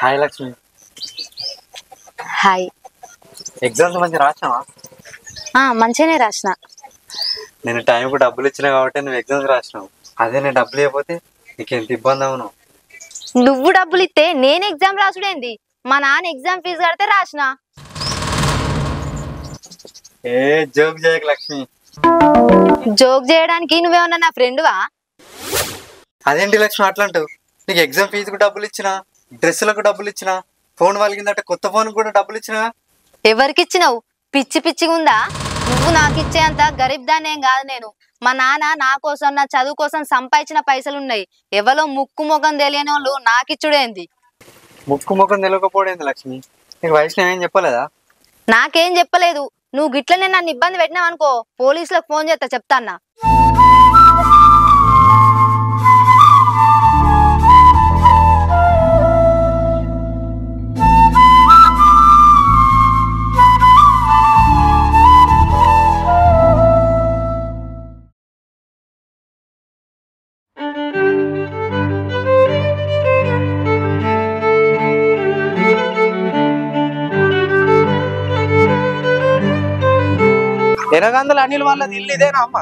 Hi Lakshmi. Hi. Exams మంచిగా రాసినావా? మంచిగానే రాసిన. నేను టైంకు డబ్బులు ఇచ్చినా కాబట్టి నువ్వు ఎగ్జామ్స్ రాసినావు. అదే నేను డబ్బులు ఇవ్వకపోతే నీకు ఎంత ఇబ్బంది అవును. నువ్వు డబ్బులు ఇస్తే నేను ఎగ్జామ్ రాసుడేంది? మా నాన్న ఎగ్జామ్ ఫీజు కడితే రాసిన. ఏ జోక్ చేయకు లక్ష్మి. జోక్ చేయడానికి నువ్వేమన్నా నా ఫ్రెండ్వా? అదేంటి లక్ష్మి అట్లా అంటావు? నీకు ఎగ్జామ్ ఫీజుకు డబ్బులు ఇచ్చినా, డ్రెస్సులకు డబ్బులు ఇచ్చినా, ఫోన్ వాళ్ళకిందట కొత్త ఫోన్ కూడా డబ్బులు ఇచ్చినా. ఎవరికి ఇచ్చినావు? పిచ్చి పిచ్చిగా ఉందా? నువ్వు నాకు ఇచ్చేంత గరీబ్ దాన్ని ఏం కాదు నేను. మా నాన్న నా కోసం, నా చదువు కోసం సంపాదించిన పైసలు ఉన్నాయి. ఎవరో ముక్కు ముఖం తెలియని వాళ్ళు నాకిచ్చుడేంది? ముక్కు ముఖం తెలియకపోవడేంది లక్ష్మి? నీకు వైష్ణవ్ ఏం చెప్పలేదా? నాకేం చెప్పలేదు. నువ్వు గిట్లనే నన్ను ఇబ్బంది పెట్టినావు అనుకో, పోలీసులకు ఫోన్ చేస్తా, చెప్తాన్నా. ఎనగందుల అనిల్ వాళ్ళది ఇల్లు ఇదేనా అమ్మా?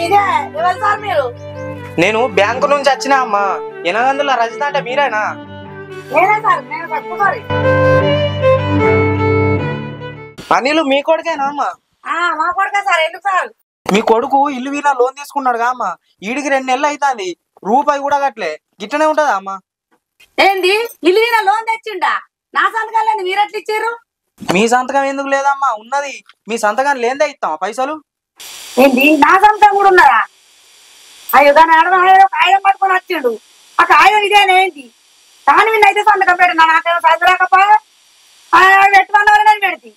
ఇదే. ఎవరు సార్ మీరు? నేను బ్యాంకు నుంచి వచ్చినా అమ్మా. ఎనగందుల రజిత అంటే మీరేనా? నేనే సార్, నేను పట్టుకోవాలి. అనిల్ మీ కొడుకేనా అమ్మా? మా కొడుక సార్. ఎందుకు సార్? మీ కొడుకు ఇల్లు వీళ్ళ లోన్ తీసుకున్నాడు కా అమ్మా. ఈడికి 2 నెలలు అవుతుంది, రూపాయి కూడా కట్టలే. గిట్టనే ఉంటదా అమ్మా? ఏంది ఇల్లు మీద లోన్ తెచ్చిండా? నా సంతకాలని మీరెట్లు ఇచ్చారు? మీ సంతకం ఎందుకు లేదమ్మా? ఉన్నది. మీ సంతకం లేదే ఇస్తాం పైసలు. ఏంది నా సంతకం కూడా ఉన్నదా? అయ్యో దాన్ని ఆడడం కాగితం పట్టుకొని వచ్చిండు. ఆ కాగితం ఇదేనేంటి? దాని మీద అయితే సంతకం పెట్టినా, నాకేమో చదువురాకపో పెట్టుకున్న నేను పెడితే.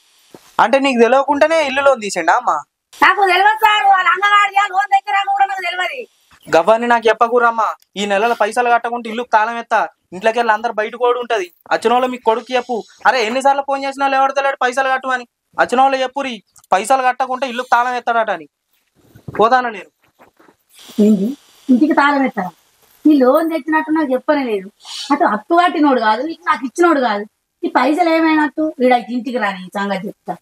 అంటే నీకు తెలియకుండానే ఇల్లు లోన్ తీసిండా అమ్మా? నాకు తెలియదు సార్. వాళ్ళ అంగగాడిగా లోన్ దగ్గర కూడా నాకు తెలియదు. గవ్వని నాకు చెప్పకూరమ్మా. ఈ నెలల పైసలు కట్టకుంటే ఇల్లు తాళం ఎత్తా. ఇంట్లోకి వెళ్ళి అందరు బయట కూడా ఉంటది. వచ్చిన వాళ్ళు మీ కొడుకు చెప్పు. అరే ఎన్నిసార్లు ఫోన్ చేసినా ఎవడతలేడు పైసలు కట్టు అని. వచ్చిన వాళ్ళు చెప్పురి, పైసలు కట్టకుంటే ఇల్లు తాళం ఎత్తాడట అని. పోతాను నేను. ఏంటి ఇంటికి తాళం పెట్టారా? ఈ లోన్ తెచ్చినట్టు నాకు చెప్పనే లేదు. అటు అప్పు కట్టినోడు కాదు, ఇటు నాకు ఇచ్చినోడు కాదు. ఈ పైసలు ఏమైనట్టు? వీడ ఇంటికి రాని సంగతి చెప్తా.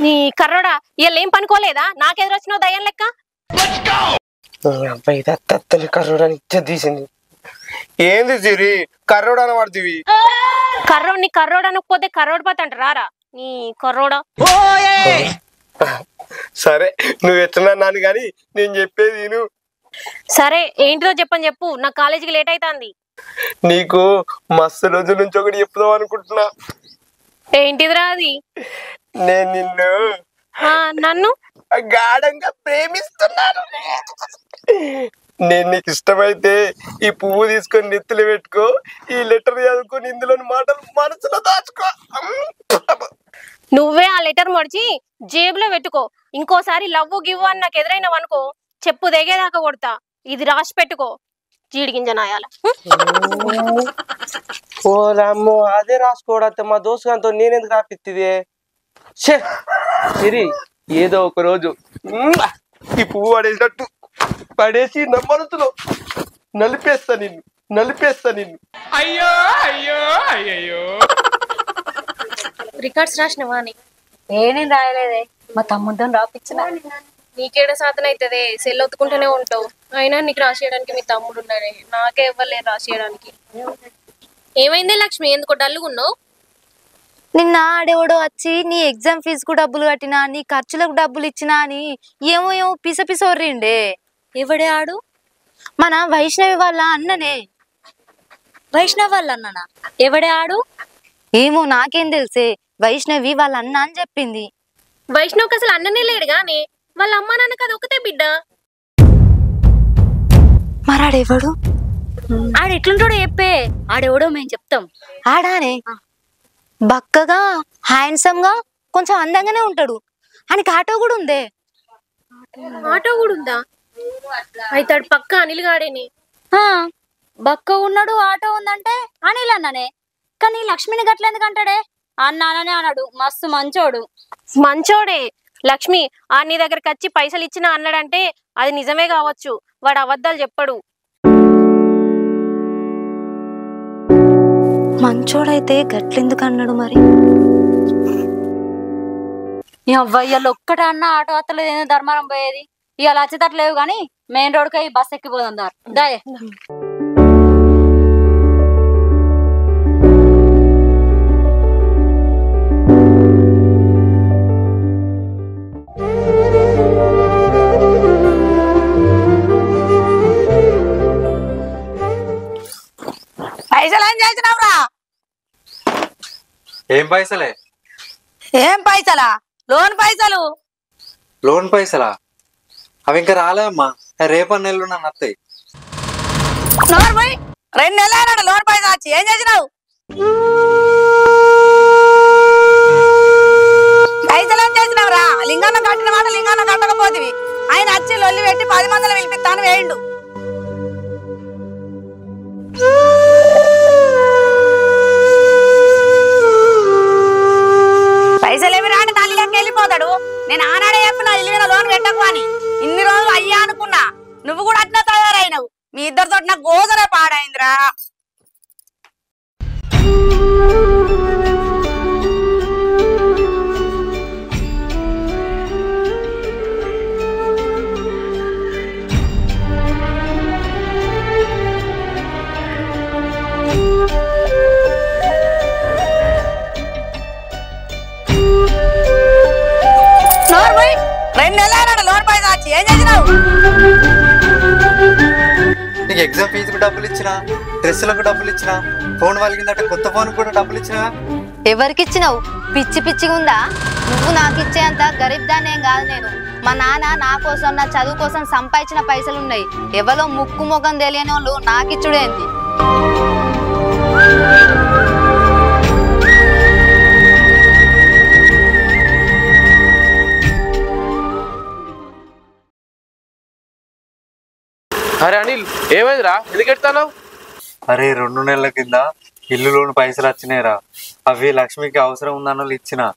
నీ కర్రోడా ఇవాళ ఏం పనుకోలేదా? నాకెదురొచ్చినావు దయ్యం లెక్క. కర్రోడని తీసింది. ఏంది సిరి కర్రోడు అని పడుతుంది? కర్రోడ్ని కర్రోడు అనకపోతే కర్రోడు పోతే అంట రారా నీ కర్రోడా. సరే నువ్వు ఎట్లా నాను గాని నేను చెప్పేది విను. సరే ఏంటిదో చెప్పని చెప్పు, నా కాలేజీకి లేట్ అవుతుంది. నీకు మస్తు రోజుల నుంచి ఒకటి చెప్దాం అనుకుంటున్నా. ఏంటిదిరా అది? నేను నిన్ను నన్ను గాఢంగా ప్రేమిస్తున్నాను. నేను నీకు ఇష్టమైతే ఈ పువ్వు తీసుకొని నెత్తిలో పెట్టుకో, ఈ లెటర్ చదువుకొని ఇందులోని మాటలు మనసులో దాచుకో. నువ్వే ఆ లెటర్ మడిచి జేబులో పెట్టుకో. ఇంకోసారి లవ్వు గివ్వు అని నాకు ఎదురైనవు అనుకో, చెప్పు తెగేదాకా కొడతా. ఇది రాసి పెట్టుకో, జీడిగింజ నాయాల. ఓ రామ్మో, అదే రాసుకోవడం మా దోస్తు గారితో నేనెందుకు రాపిస్తుంది? సిరి ఏదో ఒక రోజు ఈ పువ్వు పడేసినట్టు పడేసి నా మనసులో నలిపేస్తా నిన్ను. అయ్యో అయ్యో అయ్యో. రికార్డ్స్ రాసినవా? నేను రాయలేదే, మా తమ్ముతో రాపిచ్చిన. నీకేడ సాధన అవుతుంది? సెల్ ఒత్తుకుంటూనే ఉంటావు. అయినా నీకు రాసేయడానికి మీ తమ్ముడు ఉన్నాడే, నాకే ఇవ్వలేదు రాసేయడానికి. ఏమైంది లక్ష్మి, ఎందుకో డల్లుగున్నావు? నిన్న ఆడేవాడో వచ్చి నీ ఎగ్జామ్ ఫీజుకు డబ్బులు కట్టినా, నీ ఖర్చులకు డబ్బులు ఇచ్చినా అని ఏమో పిసపిసోర్రిండే. ఎవడే ఆడు? మన వైష్ణవి వాళ్ళ అన్ననే. వైష్ణవ్ వాళ్ళ అన్ననా? ఎవడే ఆడు? ఏమో నాకేం తెలిసే, వైష్ణవి వాళ్ళ అన్న అని చెప్పింది. వైష్ణవ్కి అసలు అన్ననే లేడు గానీ వాళ్ళ అమ్మ నాన్న కదా ఒకతే బిడ్డ. మరాడెవడు? ఆడెట్లుంటాడో చెప్పే. ఆడెవడో మేము చెప్తాం. ఆడానే బక్కగా హ్యాండ్సమ్ గా కొంచెం అందంగానే ఉంటాడు. ఆయనకి ఆటో కూడా ఉందే. ఆటో కూడా ఉందా? అయితే పక్క అనిల్ గాడేని. బక్క ఉన్నాడు ఆటో ఉందంటే అనిల్ అన్ననే. కానీ లక్ష్మిని గట్లెందుకు అంటాడే? అన్నాననే అన్నాడు, మస్తు మంచోడు. మంచోడే. లక్ష్మి ఆ నీ దగ్గరకు వచ్చి పైసలు ఇచ్చినా అన్నాడంటే అది నిజమే కావచ్చు, వాడు అబద్ధాలు చెప్పడు. మంచోడైతే గట్లెందుకు అన్నాడు మరి? అవ్వయ్యలు ఒక్కటే అన్న ఆటో అత్తలేదు, ఏదో ధర్మారం పోయేది. ఇవాళ వచ్చేటట్లేవు కానీ మెయిన్ రోడ్ కి బస్ ఎక్కిపోదాం దాయే. పైసలు ఏం చేసినావురా? ఏం పైసలే? ఏం పైసలా? లోన్ పైసలు. లోన్ పైసలా? అవి ఇంకా రాలేమ్మా, రేపటి నెలలు నన్ను వస్తాయి. 2 నెలలు లోన్ పైసలు వచ్చి ఏం చేసినావు? పైసలు ఏం చేసినావురా? లింగన్న కట్టిన మాట లింగన్న కట్టకపోతివి. ఆయన వచ్చి లొల్లి పెట్టి 10 మందిని పిలిపిస్తాను వేయండు. పైసలేమి రాని తల్లిలోకి వెళ్ళిపోతాడు. నేను ఆనాడే చెప్పిన ఇల్లు లోన్ పెట్టకు అని. ఇన్ని రోజులు అయ్యా అనుకున్నా, నువ్వు కూడా అట్లా తయారైనవు. మీ ఇద్దరితో నాకు గోసరే పాడైందిరా. నీకు ఎగ్జామ్ ఫీజుకు డబ్బులు ఇచ్చినా, డ్రెస్సులకు డబ్బులు ఇచ్చినా, ఫోన్ వలిగిందట కొత్త ఫోన్ కూడా డబ్బులు ఇచ్చినా. ఎవరికిచ్చినావు? పిచ్చి పిచ్చిగా ఉందా? నువ్వు నాకు ఇచ్చేంత గరీబ్ దాన్ని ఏం కాదు నేను. మా నాన్న నా కోసం, నా చదువు కోసం సంపాదించిన పైసలున్నాయి. ఎవరో ముక్కు ముఖం తెలియని వాళ్ళు నాకిచ్చుడేంది? అరే అనిల్, ఏమైందిరా? ఎందుకు ఎడతాను? అరే 2 నెలల కింద ఇల్లు లోన్ పైసలు వచ్చినాయిరా. అవి లక్ష్మికి అవసరం ఉందన్న వాళ్ళు ఇచ్చిన.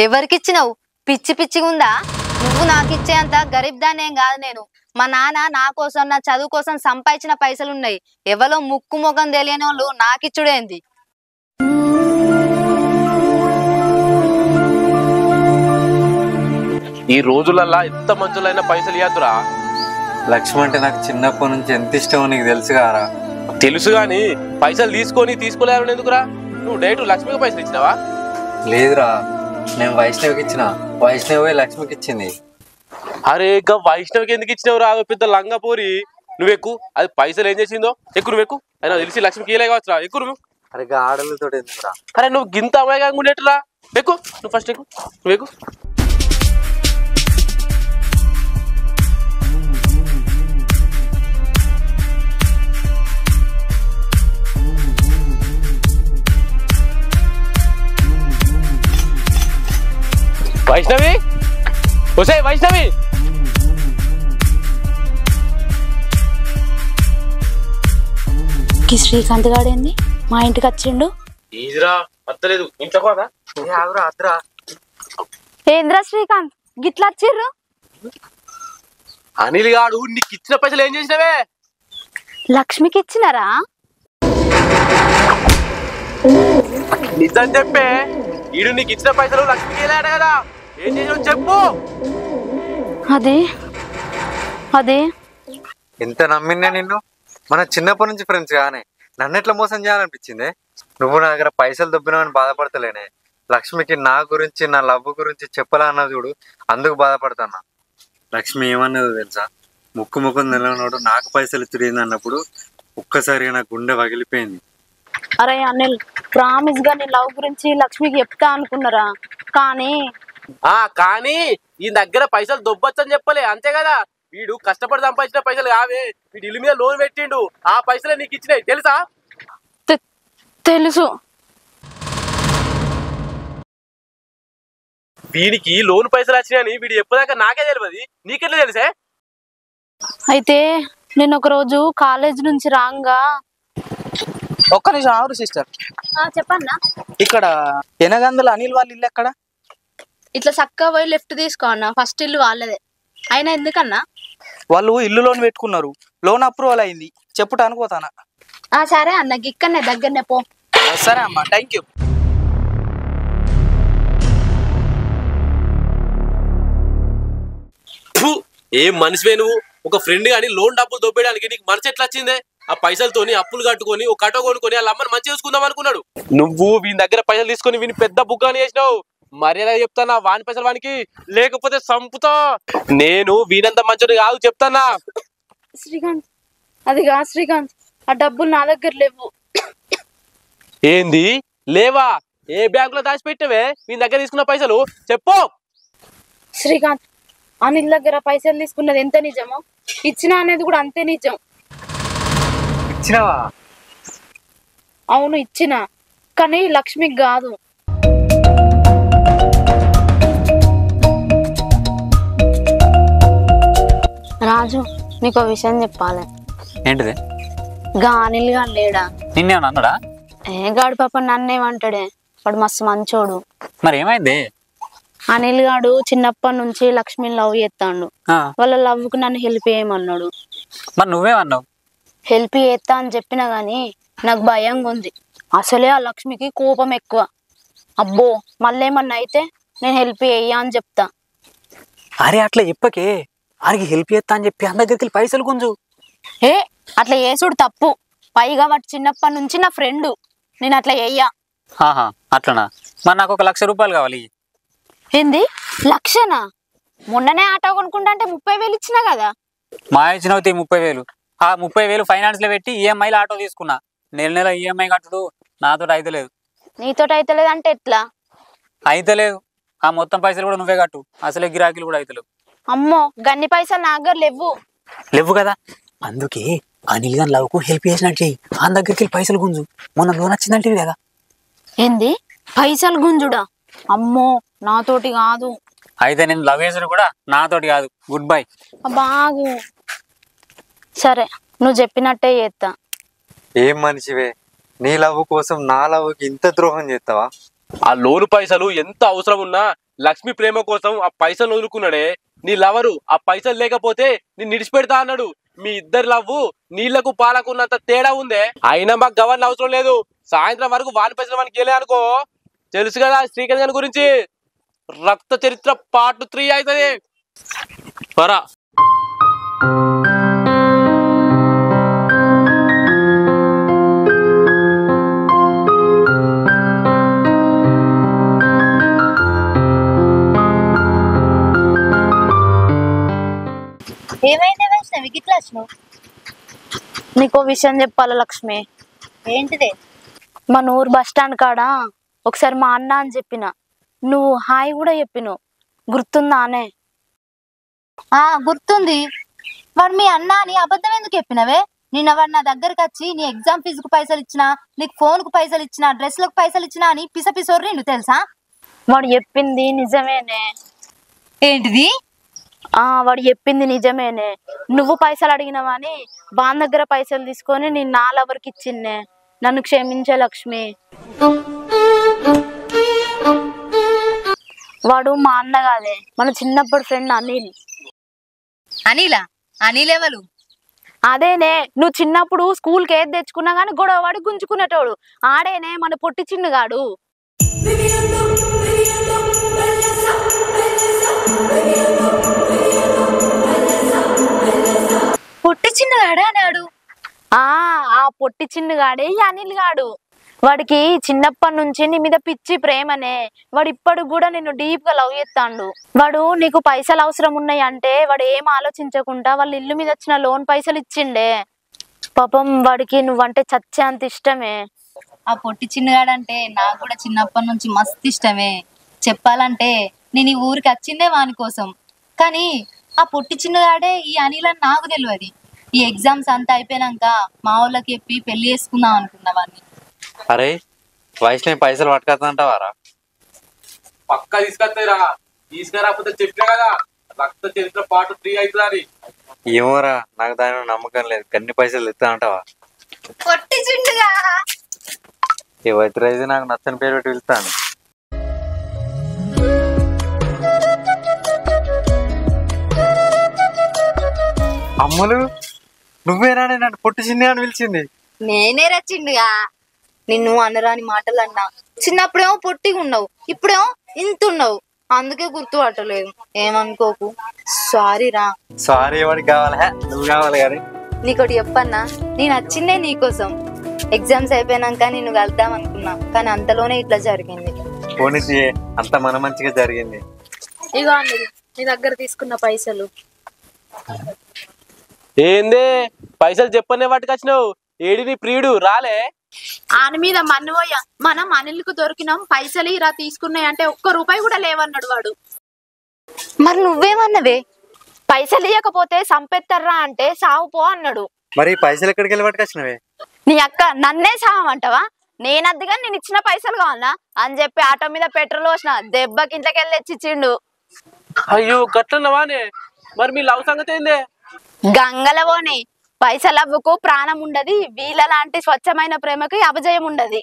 ఎవరికిచ్చినావు? పిచ్చి పిచ్చిగా ఉందా? నువ్వు నాకు ఇచ్చేంత గరీబ్ దాన్ని ఏం కాదు నేను. మా నాన్న నా కోసం, నా చదువు కోసం సంపాదించిన పైసలున్నాయి. ఎవరో ముక్కు ముఖం తెలియని వాళ్ళు నాకిచ్చుడేంది? ఈ రోజులల్లా ఎంత మంచులైనా పైసలు ఇవ్వద్దురా. లక్ష్మి అంటే నాకు చిన్నప్పటి నుంచి ఎంత ఇష్టమో నీకు తెలుసు కారా? తెలుసు గాని పైసలు తీసుకోలేరు ఎందుకురా? నువ్వు డైరెక్ట్ లక్ష్మికి పైసలు ఇచ్చినావా? లేదురా, నేను వైష్ణవికి ఇచ్చిన. వైష్ణవి లక్ష్మికి ఇచ్చింది. అరే ఇంకా వైష్ణవికి ఎందుకు ఇచ్చినావు? రాదు పెద్ద లంగా పోరి. నువ్వెక్కు, అది పైసలు ఏం చేసిందో ఎక్కువ. నువ్వెక్కు. అయినా తెలిసి లక్ష్మికి ఏలే కావచ్చు రా, ఎక్కువ నువ్వు. అరే ఆడలతో ఎందుకురా? అరే నువ్వు గింత అమ్మాయిగా ఉండేట్టురా. ఎక్కువ నువ్వు, ఫస్ట్ ఎక్కువ, నువ్వెక్కు. వైష్ణవి, ఒసే వైష్ణవి. శ్రీకాంత్ గాడేంది మా ఇంటికి వచ్చిండు? ఈదిరా అత్తలేదు, ఇంట్లో కోదా? ఏంద్రా శ్రీకాంత్ గిట్లా వచ్చిర్రు? అనిల్ గాడు నీకు ఇచ్చిన పైసలు ఏం చేసినవే? లక్ష్మికి ఇచ్చినారా? నిజం చెప్పే, ఈడు నీకు ఇచ్చిన పైసలు లక్ష్మికి వెళ్ళాడు కదా, ఏం చేసావు చెప్పు. అదే ఎంత నమ్మినా నిన్ను. మన చిన్నప్పటి నుంచి ఫ్రెండ్స్ కానీ నన్ను ఎట్లా మోసం చేయాలనిపించింది. నువ్వు నా దగ్గర పైసలు దొబ్బినావని బాధపడతలేనే. లక్ష్మికి నా గురించి, నా లవ్ గురించి చెప్పాలా అన్నది చూడు, అందుకు బాధపడతానా. లక్ష్మి ఏమన్నదో తెలుసా? ముక్కు నిలవనోడు నాకు పైసలు ఇచ్చుడేంది అన్నప్పుడు ఒక్కసారిగా నా గుండె పగిలిపోయింది. అరే అనిల్, ప్రామిస్ గా నీ లవ్ గురించి లక్ష్మికి చెప్తా అనుకున్నారా, కానీ కానీ ఈ దగ్గర పైసలు దొబ్బొచ్చని చెప్పలే, అంతే కదా. వీడు కష్టపడి సంపాదించిన పైసలు కావే, వీడి ఇల్లు మీద లోన్ పెట్టిండు, ఆ పైసలే నీకు ఇచ్చినాయి తెలుసా? తెలుసు. వీడికి లోన్ పైసలు వచ్చినాయని వీడు చెప్పదాకా నాకే తెలియదు, నీకెట్లా తెలుసే? అయితే నేను ఒక రోజు కాలేజ్ నుంచి రాంగా ఒక్క నిమిషం ఆవురు సిస్టర్. చెప్పన్నా. ఇక్కడ ఎనగందుల అనిల్ వాళ్ళ ఇల్లు ఎక్కడ? ఇట్లా చక్కగా పోయి లెఫ్ట్ తీసుకో అన్న, ఫస్ట్ ఇల్లు వాళ్ళదే. అయినా ఎందుకన్నా? వాళ్ళు ఇల్లు లోన్ పెట్టుకున్నారు, లోన్ అప్రూవల్ అయింది, చెప్పుట అనుకోతానా. సరే అన్న, ఇక్కడనే దగ్గరనే పో. సరే అమ్మా, థ్యాంక్ యూ. ఏం మనిషివే నువ్వు? ఒక ఫ్రెండ్ గాని లోన్ డబ్బులు దొబ్బేయడానికి నీకు మనసు ఎట్లా వచ్చిందే? ఆ పైసలతోని అప్పులు కట్టుకొని ఒక కటో కొనుక్కొని వాళ్ళ అమ్మని మంచి చూసుకుందాం అనుకున్నాడు. నువ్వు వీని దగ్గర పైసలు తీసుకొని వీని పెద్ద బుగ్గాని చేసినావు. మర్యాద చెప్తానా, వాని పైసలు వానికి, లేకపోతే సంపుతా. నేను వీనంత మంచోడు కాదు చెప్తానా. శ్రీకాంత్, అది కాదు శ్రీకాంత్, ఆ డబ్బులు నా దగ్గర లేవు. ఏంది లేవా? ఏ బ్యాంకులో దాచిపెట్టావే వీని దగ్గర తీసుకున్న పైసలు? చెప్పు. శ్రీకాంత్, అనిల్ దగ్గర పైసలు తీసుకున్నది ఎంత నిజమో ఇచ్చినా అనేది కూడా అంతే నిజం. ఇచ్చినావా? అవును ఇచ్చిన, కానీ లక్ష్మికి కాదు. రాజు, నీకు విషయం చెప్పాలి. ఏంటిది? గా అనిల్ గా లేడా? నిన్నేమన్నా అన్నాడా? గాడు పాప నన్నేమంటాడే, వాడు మస్తు మంచోడు. మరి ఏమైంది? అనిల్ గాడు చిన్నప్పటి నుంచి లక్ష్మిని లవ్ చేస్తాడు. వాళ్ళ లవ్ కు నన్ను హెల్ప్ చేయమన్నాడు. మరి నువ్వేమన్నావు? హెల్ప్ చేస్తా అని చెప్పినా గాని నాకు భయంగా ఉంది. అసలే ఆ లక్ష్మికి కోపం ఎక్కువ. అబ్బో, మళ్ళేమన్నా అయితే నేను హెల్ప్ చెయ్యా అని చెప్తా. అరే అట్లా చెప్పకే, ఆడికి హెల్ప్ చేస్తా అని చెప్పి అందరి దగ్గరికి పైసలు గుంజు. అట్లా చేసుడు తప్పు. పైగా వాడు చిన్నప్పటి నుంచి నా ఫ్రెండ్, నేను అట్లా చెయ్యా. అట్లనా? మరి నాకు 1,00,000 రూపాయలు కావాలి. ఏంది 1,00,000? మొన్ననే ఆటో కొనుక్కుంటా అంటే 30,000 ఇచ్చినా కదా. మా ఇచ్చినవుతాయి 30,000. ఆ 30,000 ఫైనాన్స్ లో పెట్టి ఈఎంఐలో ఆటో తీసుకున్నా. నెల నెల ఈఎంఐ కట్టుడు నాతో అయితలేదు. నీతో అయితలేదు అంటే ఎట్లా? అయితలేదు. ఆ మొత్తం పైసలు కూడా నువ్వే కట్టు, అసలే గిరాకీలు కూడా అయితలేవు. అమ్మో, గన్ని పైసలు నా దగ్గర లేవు కదా. అందుకే అనిల్ గాని లవ్కు హెల్ప్ చేసినట్టు చెయ్యి, ఆ దగ్గరికి పైసలు గుంజు. మొన్న లోన్ వచ్చిందంటే కదా. ఏంది పైసలు గుంజుడా? అమ్మో, నాతోటి కాదు. అయితే నేను లవ్ చేసాడు కూడా నాతోటి కాదు. Good bye. బాగు. సరే, నువ్వు చెప్పినట్టే చేస్తా. ఏం మనిషివే, నీ లవ్ కోసం నా లవ్కి ఇంత ద్రోహం చేస్తావా? ఆ లోను పైసలు ఎంత అవసరం ఉన్నా లక్ష్మి ప్రేమ కోసం ఆ పైసలు వదులుకున్నాడే నీ లవరు. ఆ పైసలు లేకపోతే నేను నిడిచిపెడతా అన్నాడు. మీ ఇద్దరు లవ్వు నీళ్లకు పాలకున్నంత తేడా ఉందే. అయినా మాకు గవర్న అవసరం లేదు. సాయంత్రం వరకు వాని పైసలు వానికి వెళ్ళే అనుకో, తెలుసు కదా శ్రీకాంత్ గారి గురించి. రక్త చరిత్ర పార్ట్ 3 అవుతుంది. పరా ఏమైంది వైష్ణవి గిట్లా వచ్చినావు? నీకో విషయం చెప్పాలా లక్ష్మి. ఏంటిదే? మన ఊరు బస్ స్టాండ్ కాడ ఒకసారి మా అన్న అని చెప్పిన, నువ్వు హాయ్ కూడా చెప్పినావు, గుర్తుందా అనే? గుర్తుంది. వాడు మీ అన్న అని అబద్ధం ఎందుకు చెప్పినవే? నిన్న వాడు నా దగ్గరకు వచ్చి నీ ఎగ్జామ్ ఫీజుకు పైసలు ఇచ్చినా, నీకు ఫోన్ కు పైసలు ఇచ్చినా, డ్రెస్లకు పైసలు ఇచ్చినా అని పిసపిసొర్రిండు తెలుసా? వాడు చెప్పింది నిజమేనే. ఏంటిది? వాడు చెప్పింది నిజమేనే. నువ్వు పైసలు అడిగినవని బాన్ దగ్గర పైసలు తీసుకొని నేను నా లవర్కి ఇచ్చిందే. నన్ను క్షమించే లక్ష్మి. వాడు మా అన్న కాదే, మన చిన్నప్పుడు ఫ్రెండ్ అనిల్. అనిలా? అనిల్ ఎవరు? అదేనే, నువ్వు చిన్నప్పుడు స్కూల్కి ఏది తెచ్చుకున్నా గానీ గొడవ వాడి గుంజుకునేటోడు ఆడేనే, మన పొట్టి చిన్నగాడు. పొట్టి చిన్నగాడా అన్నాడు? ఆ పొట్టి చిన్నగాడే ఈ అనిల్ గాడు. వాడికి చిన్నప్పటి నుంచి నీ మీద పిచ్చి ప్రేమనే. వాడు ఇప్పటికి కూడా నిన్ను డీప్ గా లవ్ చేస్తాడు. వాడు నీకు పైసలు అవసరం ఉన్నాయి అంటే వాడు ఏం ఆలోచించకుండా వాళ్ళ ఇల్లు మీద వచ్చిన లోన్ పైసలు ఇచ్చిండే. పాపం వాడికి నువ్వంటే చచ్చే అంత ఇష్టమే. ఆ పొట్టి చిన్నగాడంటే నాకు కూడా చిన్నప్పటి నుంచి మస్తు ఇష్టమే. చెప్పాలంటే నేను ఈ ఊరికి వచ్చిందే వాని కోసం. కానీ ఆ పొట్టి చిన్నగాడే ఈ అనిల్ అని నాకు తెలియదు. ఈ ఎగ్జామ్స్ అంతా అయిపోయినాక మా వాళ్ళకి చెప్పి పెళ్లి చేసుకుందాం అనుకున్నా వాడిని. అరే వయసులో పైసలు పట్టుకొద్దంటావారా? పక్కా తీసుకొస్తాయిరా. తీసుకురాకపోతే చెప్పినా కదా రక్త చరిత్ర పార్ట్ 3 అవుతుంది. ఏమోరా, నాకు దాని మీద నమ్మకం లేదు. కన్ని పైసలు ఇస్తా అంటావా? పొట్టి చిన్నగా ఏవైతే నాకు నచ్చని పేరు పెట్టి పిలుస్తాను. అమ్ములు, నువ్వేనా నన్ను పొట్టి చిన్న అని పిలిచింది? నేనే రచ్చిండుగా. నిన్ను అనరాని మాటలు అన్నా. చిన్నప్పుడేమో పొట్టిగా ఉన్నావు, ఇప్పుడేమో ఇంత ఉన్నావు, అందుకే గుర్తుపట్టలేదు. ఏమనుకోకు. సారీ రా. సారీ ఎవరికి కావాలి? నువ్వు కావాలి కానీ. నీకోటి చెప్పన్నా, నేను వచ్చిందే నీకోసం. ఎగ్జామ్స్ అయిపోయినాక నిన్ను కలుద్దాం అనుకున్నా, కానీ అంతలోనే ఇట్లా జరిగింది. పోనీ అంత మన మంచిగా జరిగింది. ఇగో అనిల్, నీ దగ్గర తీసుకున్న పైసలు. ఏందే పైసలు చెప్పనే పట్టుకొచ్చినావు? ఏడి నీ ప్రియుడు రాలే? ఆని మీద మన్నుపోయా. మనం అనిల్కు దొరికినాం, పైసలు ఇరా తీసుకున్నాయి అంటే ఒక్క రూపాయి కూడా లేవన్నాడు వాడు. మరి నువ్వేమన్నవే? పైసలు ఇవ్వకపోతే సంపెత్తర్రా అంటే సావుపో అన్నాడు. మరి పైసలు ఎక్కడికి వెళ్ళి పట్టుకొచ్చినవే? నీ అక్క నన్నే సావమంటావా? నేనద్దుగా నేను ఇచ్చిన పైసలు కావాలనా అని చెప్పి ఆటో మీద పెట్రోల్ పోసిన దెబ్బకి ఇంట్లోకెళ్ళి తెచ్చిచ్చిండు. అయ్యో గట్లన్నవానే. మరి మీ లవ్ సంగతి ఏందే? గంగలవోని పైసలవ్వకు ప్రాణం ఉండదు, వీళ్ళ లాంటి స్వచ్ఛమైన ప్రేమకి అపజయం ఉండదు.